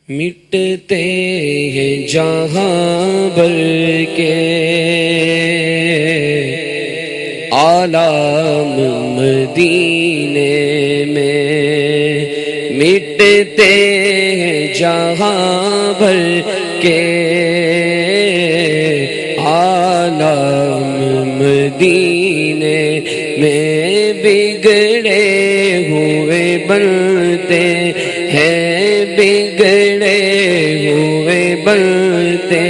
مٹتے ہیں جہاں بھر کے عالم مدینے میں، مٹتے ہیں جہاں بھر کے عالم مدینے میں، بگڑے ہوئے بنتے ہیں، بگڑے ہوئے بنتے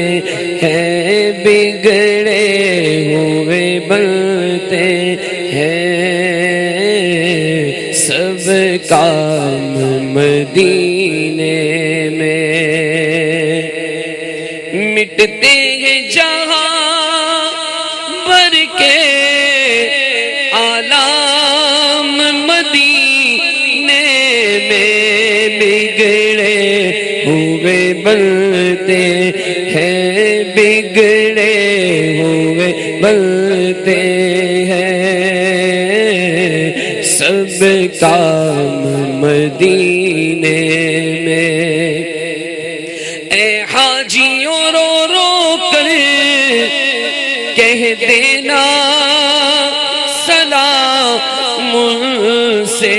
ہیں، بگڑے ہوئے بنتے ہیں، سب کام مدینے میں، مٹتے ہیں جہاں بھر کے عالم مدینے میں، بگڑے ہوئے بنتے ہیں، بگڑے ہوئے بنتے ہیں، سب کام مدینے میں۔ اے حاجیوں رو رو کر کہہ دینا سلام مجھ سے،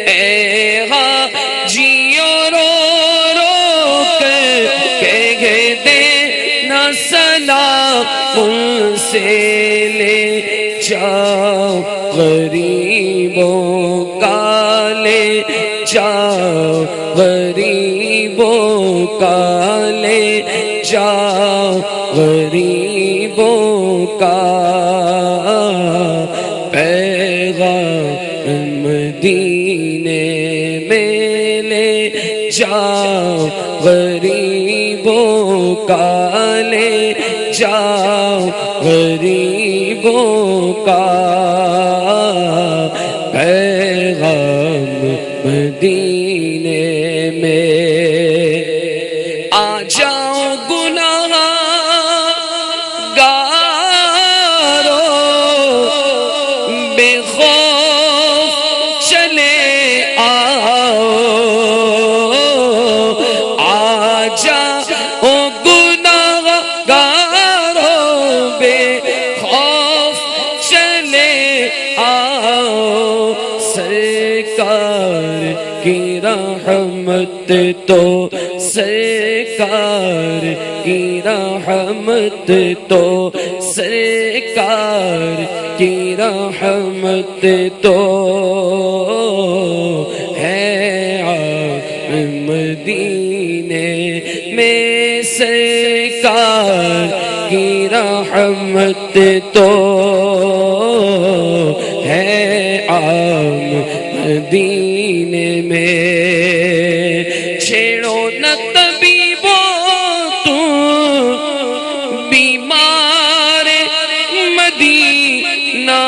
اے حاجیوں رو رو کر کہہ دینا سلام مجھ سے، لے جاؤ غریبوں کا، لے جاؤ غریبوں کا، لے جاؤ غریبوں کا پیغام مدینے میں، لے جاؤ غریبوں کا، لے جاؤ غریبوں کا پیغام مدینے میں۔ آ جاؤ گناہ گارو بے خوف چلے آؤ، آ جاؤ گناہ گارو بے خوف چلے آؤ، سرکار کی رحمت تو، سرکار کی رحمت تو، سرکار کی رحمت تو ہے عام مدینے میں، سرکار کی رحمت تو ہے عام مدینے میں۔ چھیڑو نہ طبیبو تم بیمار مدینہ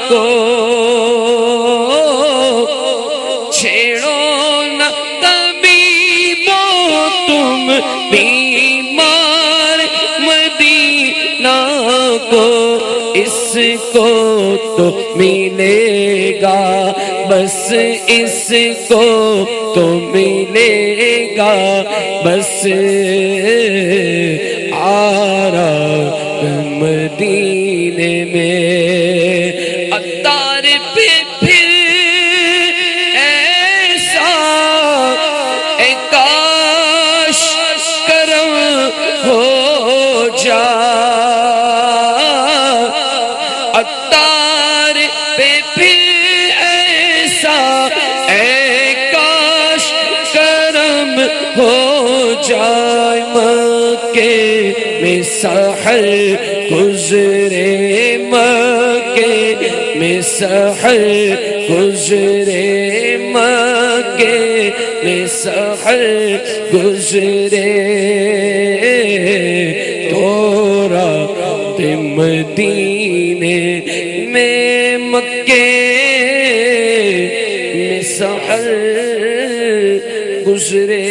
کو، چھیڑو نہ طبیبو تم بیمار مدینہ کو، اس کو تو ملے گا بس، اس کو تو ملے گا بس آرام مدینے میں۔ عطار پہ پھر ایسا اے کاش کرم ہو جا، عطار پہ پھر ایسا اے کاش کرم ہو جائے، مکے میں سحر گزرے، مکے میں سحر گزرے، مکے میں سحر گزرے، تو رات مدینے میں، مکے میں سحر گزرے۔